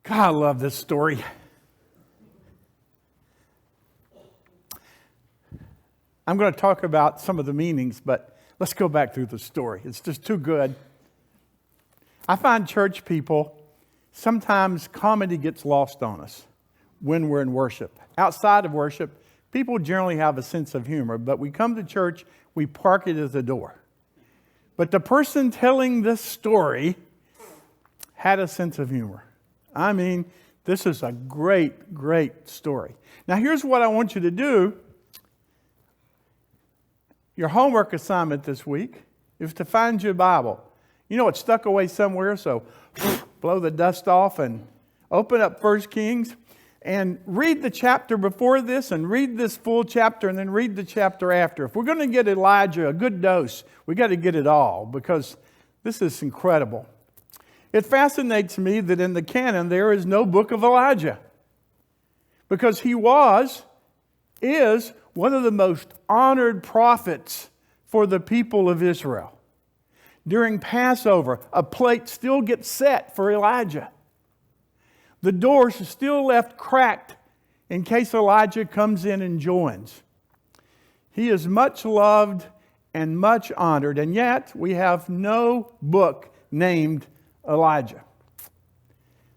God, I love this story. I'm going to talk about some of the meanings, but let's go back through the story. It's just too good. I find church people, sometimes comedy gets lost on us when we're in worship. Outside of worship, people generally have a sense of humor, but we come to church, we park it at the door. But the person telling this story had a sense of humor. I mean, this is a great, great story. Now, here's what I want you to do. Your homework assignment this week is to find your Bible. You know, it's stuck away somewhere, so blow the dust off and open up 1 Kings and read the chapter before this and read this full chapter and then read the chapter after. If we're going to get Elijah a good dose, we got to get it all because this is incredible. It fascinates me that in the canon there is no book of Elijah because he is one of the most honored prophets for the people of Israel. During Passover, a plate still gets set for Elijah. The doors are still left cracked in case Elijah comes in and joins. He is much loved and much honored, and yet we have no book named Elijah.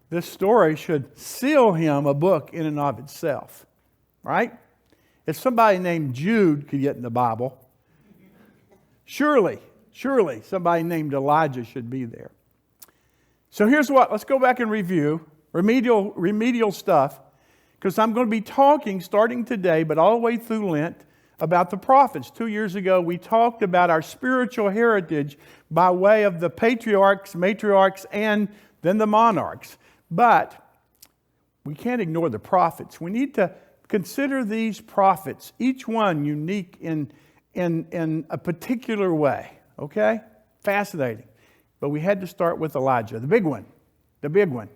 This story should seal him a book in and of itself, right? If somebody named Jude could get in the Bible, surely somebody named Elijah should be there. So here's what, let's go back and review remedial stuff, because I'm going to be talking starting today, but all the way through Lent, about the prophets. 2 years ago, we talked about our spiritual heritage by way of the patriarchs, matriarchs, and then the monarchs. But we can't ignore the prophets. We need to consider these prophets, each one unique in a particular way. Okay? Fascinating. But we had to start with Elijah, the big one.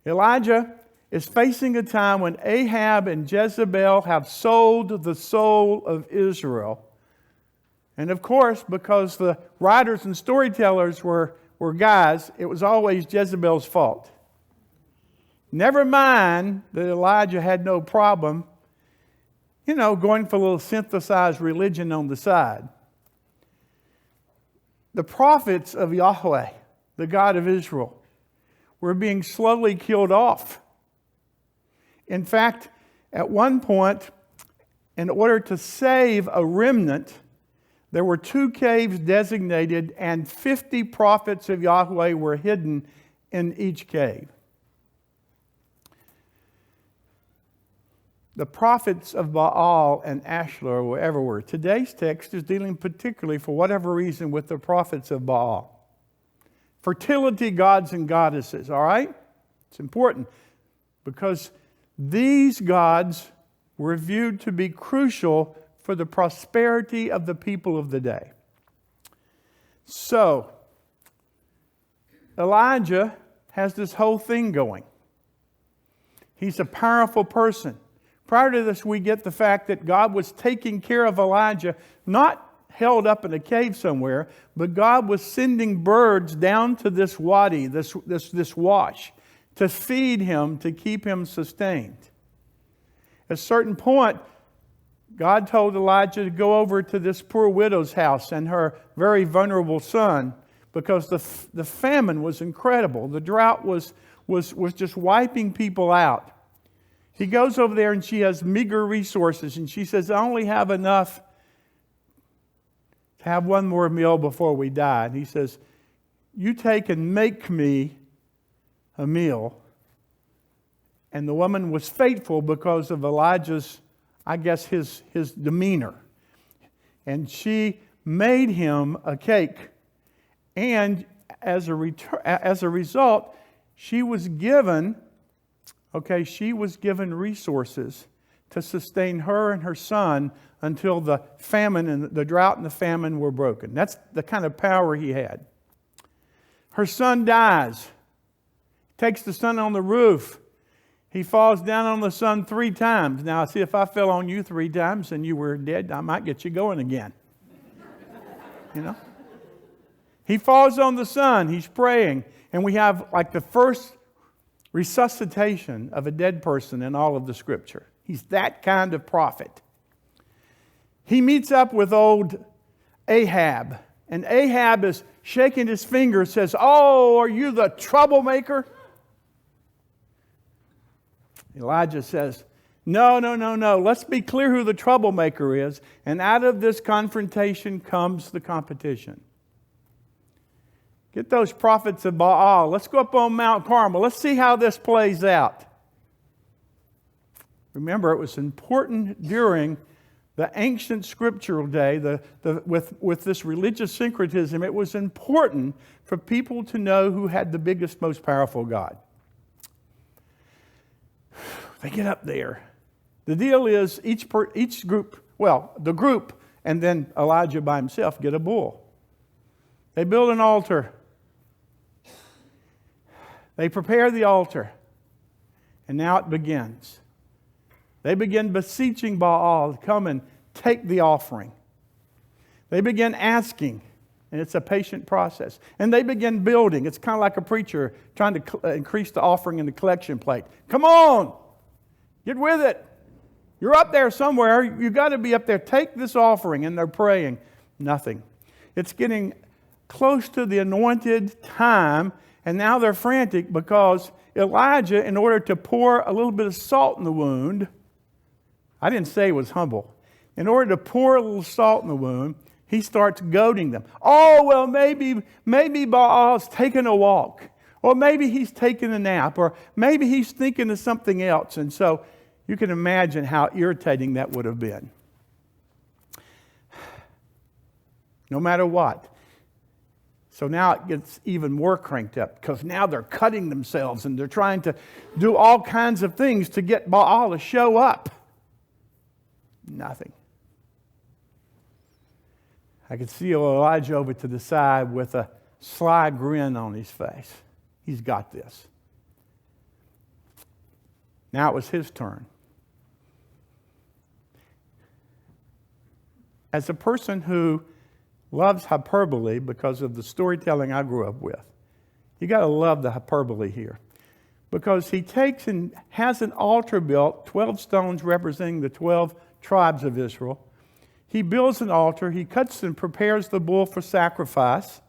Elijah is facing a time when Ahab and Jezebel have sold the soul of Israel. And of course, because the writers and storytellers were guys, it was always Jezebel's fault. Never mind that Elijah had no problem, going for a little synthesized religion on the side. The prophets of Yahweh, the God of Israel, were being slowly killed off. In fact, at one point, in order to save a remnant, there were 2 caves designated and 50 prophets of Yahweh were hidden in each cave. The prophets of Baal and Ashtoreth were everywhere. Today's text is dealing particularly, for whatever reason, with the prophets of Baal. Fertility gods and goddesses, all right? It's important because these gods were viewed to be crucial for the prosperity of the people of the day. So, Elijah has this whole thing going. He's a powerful person. Prior to this, we get the fact that God was taking care of Elijah, not held up in a cave somewhere, but God was sending birds down to this wadi, this wash, to feed him, to keep him sustained. At a certain point, God told Elijah to go over to this poor widow's house and her very vulnerable son, because the famine was incredible. The drought was just wiping people out. He goes over there and she has meager resources, and she says, I only have enough to have one more meal before we die. And he says, you take and make me a meal. And the woman was faithful because of Elijah's, I guess, his demeanor. And she made him a cake. And as a result, she was given resources to sustain her and her son until the famine and the drought and the famine were broken. That's the kind of power he had. Her son dies. Takes the son on the roof. He falls down on the son 3 times. Now, see, if I fell on you 3 times and you were dead, I might get you going again. He falls on the son. He's praying. And we have like the first resuscitation of a dead person in all of the Scripture. He's that kind of prophet. He meets up with old Ahab, and Ahab is shaking his finger, says, "Oh, are you the troublemaker?" Elijah says, No. Let's be clear who the troublemaker is. And out of this confrontation comes the competition. Get those prophets of Baal. Let's go up on Mount Carmel. Let's see how this plays out. Remember, it was important during the ancient scriptural day, with this religious syncretism, it was important for people to know who had the biggest, most powerful God. They get up there. The deal is each group, the group and then Elijah by himself get a bull. They build an altar. They prepare the altar. And now it begins. They begin beseeching Baal to come and take the offering. They begin asking, and it's a patient process. And they begin building. It's kind of like a preacher trying to increase the offering in the collection plate. Come on! Get with it. You're up there somewhere. You've got to be up there. Take this offering. And they're praying. Nothing. It's getting close to the anointed time, and now they're frantic because Elijah, in order to pour a little bit of salt in the wound, I didn't say he was humble. In order to pour a little salt in the wound, he starts goading them. Oh, well, maybe Baal's taking a walk. Or maybe he's taking a nap. Or maybe he's thinking of something else. And so you can imagine how irritating that would have been. No matter what. So now it gets even more cranked up because now they're cutting themselves and they're trying to do all kinds of things to get Baal to show up. Nothing. I could see Elijah over to the side with a sly grin on his face. He's got this. Now it was his turn. As a person who loves hyperbole because of the storytelling I grew up with, you got to love the hyperbole here. Because he takes and has an altar built, 12 stones representing the 12 tribes of Israel. He builds an altar. He cuts and prepares the bull for sacrifice.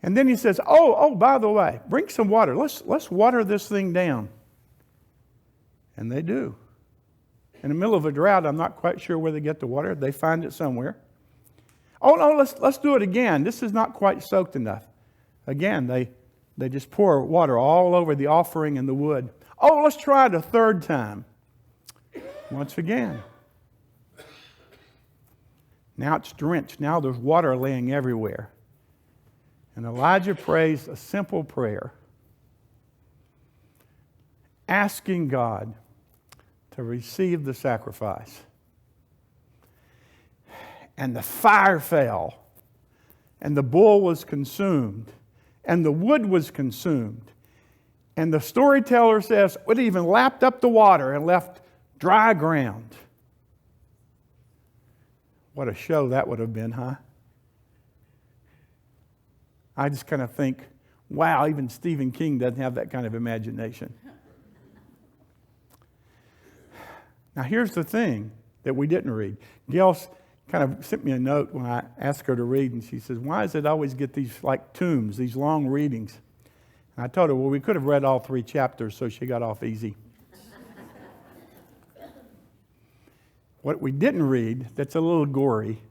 And then he says, oh, by the way, bring some water. Let's water this thing down. And they do. In the middle of a drought, I'm not quite sure where they get the water. They find it somewhere. Oh, no, let's do it again. This is not quite soaked enough. Again, they just pour water all over the offering and the wood. Oh, let's try it a third time. Once again. Now it's drenched. Now there's water laying everywhere. And Elijah prays a simple prayer, asking God to receive the sacrifice. And the fire fell, and the bull was consumed, and the wood was consumed. And the storyteller says it even lapped up the water and left dry ground. What a show that would have been, huh? I just kind of think, wow, even Stephen King doesn't have that kind of imagination. Now, here's the thing that we didn't read. Gail kind of sent me a note when I asked her to read, and she says, why does it always get these like tombs, these long readings? And I told her, well, we could have read all 3 chapters, so she got off easy. What we didn't read, that's a little gory,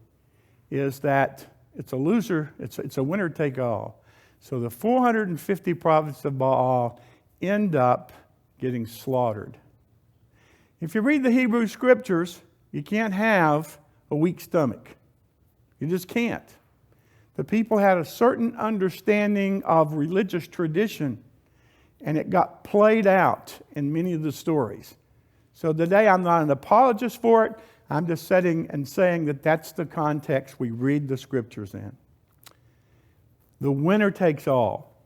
is that it's a loser, it's a winner take all. So the 450 prophets of Baal end up getting slaughtered. If you read the Hebrew Scriptures, you can't have a weak stomach. You just can't. The people had a certain understanding of religious tradition, and it got played out in many of the stories. So today I'm not an apologist for it. I'm just setting and saying that that's the context we read the Scriptures in. The winner takes all.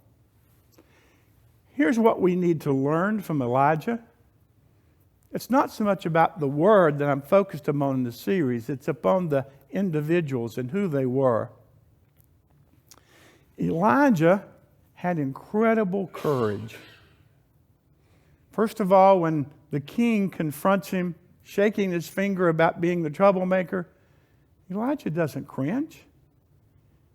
Here's what we need to learn from Elijah. It's not so much about the word that I'm focused upon in the series. It's upon the individuals and who they were. Elijah had incredible courage. First of all, when the king confronts him, shaking his finger about being the troublemaker, Elijah doesn't cringe.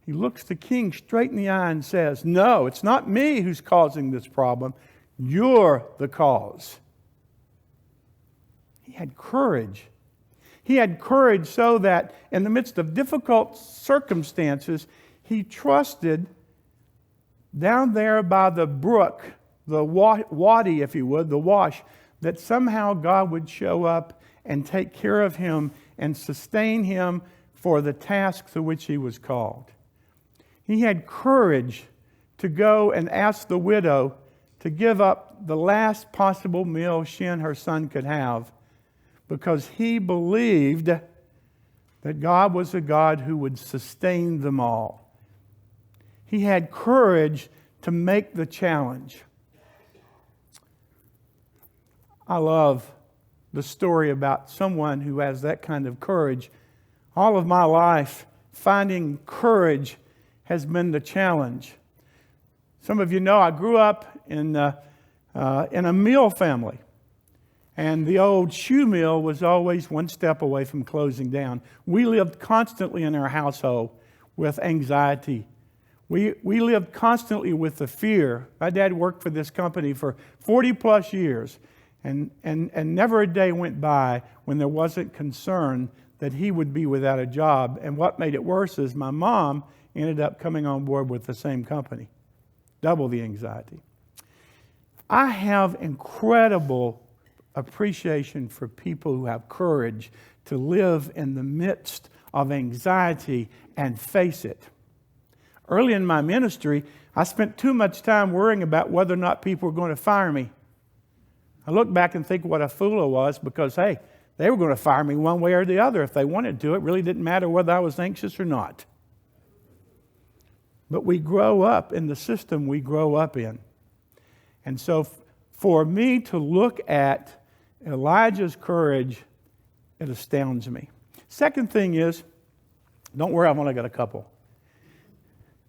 He looks the king straight in the eye and says, "No, it's not me who's causing this problem. You're the cause." He had courage. He had courage so that in the midst of difficult circumstances, he trusted down there by the brook, the wadi, if you would, the wash, that somehow God would show up and take care of him and sustain him for the task to which he was called. He had courage to go and ask the widow to give up the last possible meal she and her son could have, because he believed that God was a God who would sustain them all. He had courage to make the challenge. I love the story about someone who has that kind of courage. All of my life, finding courage has been the challenge. Some of you know I grew up in a mill family. And the old shoe mill was always one step away from closing down. We lived constantly in our household with anxiety. We lived constantly with the fear. My dad worked for this company for 40 plus years. And never a day went by when there wasn't concern that he would be without a job. And what made it worse is my mom ended up coming on board with the same company. Double the anxiety. I have incredible appreciation for people who have courage to live in the midst of anxiety and face it. Early in my ministry, I spent too much time worrying about whether or not people were going to fire me. I look back and think what a fool I was, because, hey, they were going to fire me one way or the other if they wanted to. It really didn't matter whether I was anxious or not. But we grow up in the system we grow up in. And so for me to look at Elijah's courage, it astounds me. Second thing is, don't worry, I've only got a couple.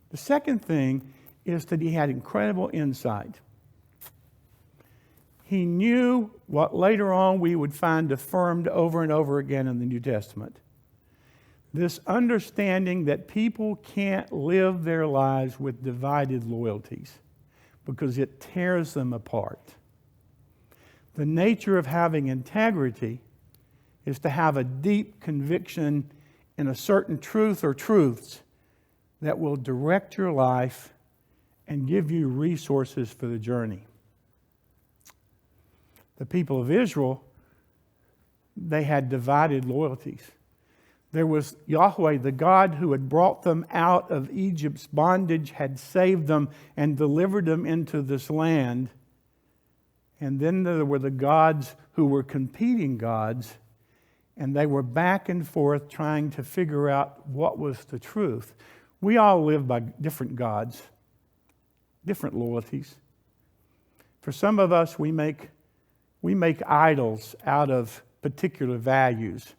The second thing is that he had incredible insight. He knew what later on we would find affirmed over and over again in the New Testament. This understanding that people can't live their lives with divided loyalties because it tears them apart. The nature of having integrity is to have a deep conviction in a certain truth or truths that will direct your life and give you resources for the journey. The people of Israel, they had divided loyalties. There was Yahweh, the God who had brought them out of Egypt's bondage, had saved them and delivered them into this land. And then there were the gods who were competing gods, and they were back and forth trying to figure out what was the truth. We all live by different gods, different loyalties. For some of us, we make idols out of particular values,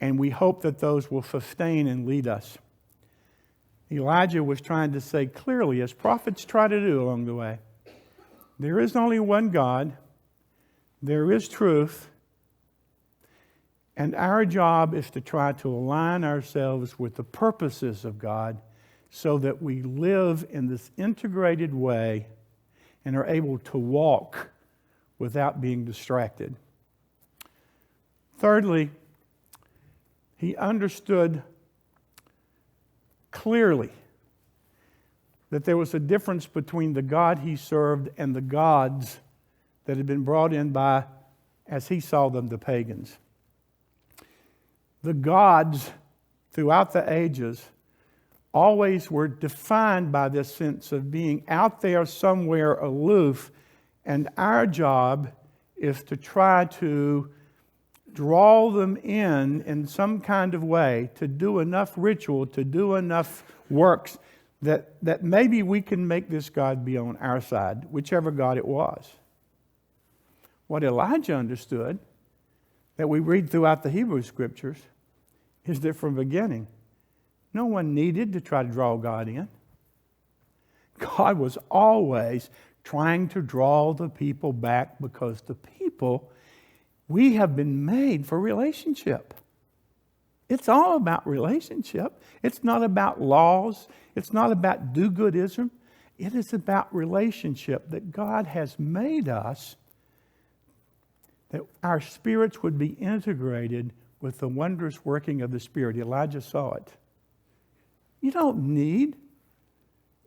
and we hope that those will sustain and lead us. Elijah was trying to say clearly, as prophets try to do along the way, there is only one God, there is truth, and our job is to try to align ourselves with the purposes of God so that we live in this integrated way and are able to walk without being distracted. Thirdly, he understood clearly that there was a difference between the God he served and the gods that had been brought in by, as he saw them, the pagans. The gods throughout the ages always were defined by this sense of being out there somewhere aloof, and our job is to try to draw them in some kind of way, to do enough ritual, to do enough works that maybe we can make this God be on our side, whichever God it was. What Elijah understood, that we read throughout the Hebrew Scriptures, is that from the beginning, no one needed to try to draw God in. God was always trying to draw the people back because we have been made for relationship. It's all about relationship. It's not about laws. It's not about do-goodism. It is about relationship, that God has made us, that our spirits would be integrated with the wondrous working of the Spirit. Elijah saw it. You don't need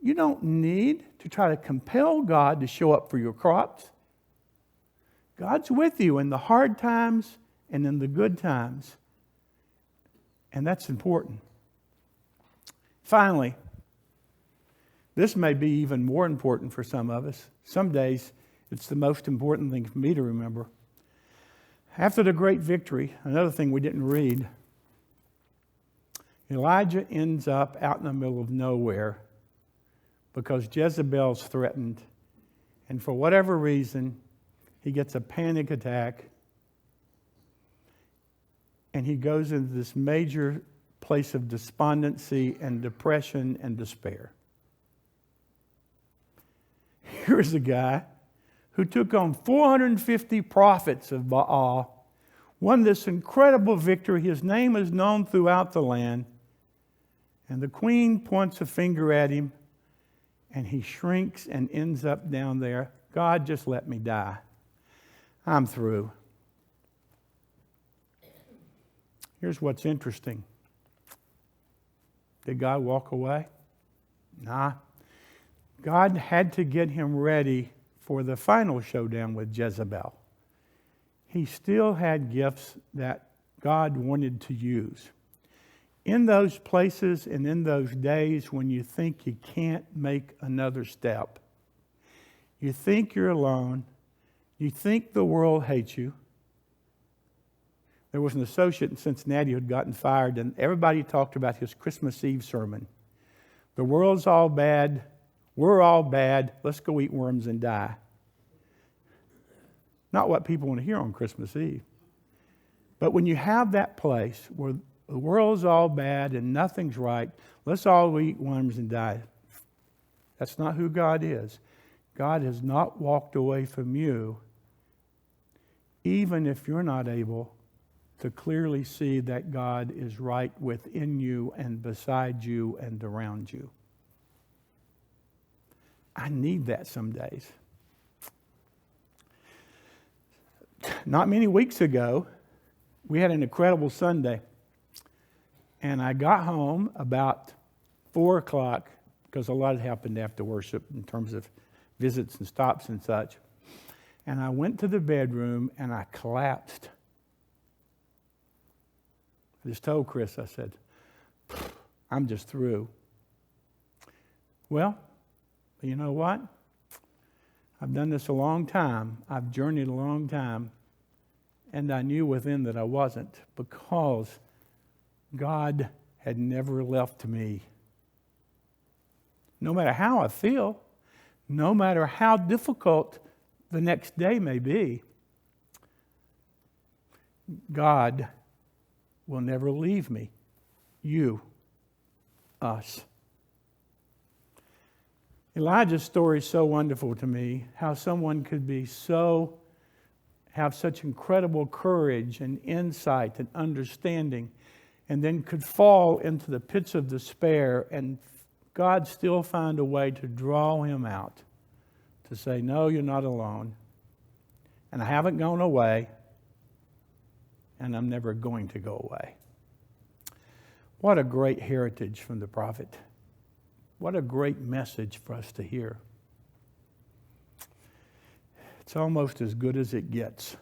to try to compel God to show up for your crops. God's with you in the hard times and in the good times. And that's important. Finally, this may be even more important for some of us. Some days, it's the most important thing for me to remember. After the great victory, another thing we didn't read, Elijah ends up out in the middle of nowhere because Jezebel's threatened. And for whatever reason, he gets a panic attack. And he goes into this major place of despondency and depression and despair. Here's a guy who took on 450 prophets of Baal, won this incredible victory. His name is known throughout the land. And the queen points a finger at him, and he shrinks and ends up down there. God, just let me die. I'm through. Here's what's interesting. Did God walk away? Nah. God had to get him ready for the final showdown with Jezebel. He still had gifts that God wanted to use. In those places and in those days when you think you can't make another step, you think you're alone, you think the world hates you. There was an associate in Cincinnati who had gotten fired, and everybody talked about his Christmas Eve sermon. The world's all bad. We're all bad. Let's go eat worms and die. Not what people want to hear on Christmas Eve. But when you have that place where the world's all bad and nothing's right, let's all eat worms and die. That's not who God is. God has not walked away from you, even if you're not able to clearly see that God is right within you and beside you and around you. I need that some days. Not many weeks ago, we had an incredible Sunday. And I got home about 4 o'clock, because a lot had happened after worship in terms of visits and stops and such. And I went to the bedroom and I collapsed. I just told Chris, I said, I'm just through. Well, you know what? I've done this a long time. I've journeyed a long time. And I knew within that I wasn't, because God had never left me. No matter how I feel, no matter how difficult the next day may be, God will never leave me. You, us. Elijah's story is so wonderful to me, how someone could be have such incredible courage and insight and understanding, and then could fall into the pits of despair, and God still find a way to draw him out, to say, no, you're not alone, and I haven't gone away, and I'm never going to go away. What a great heritage from the prophet. What a great message for us to hear. It's almost as good as it gets.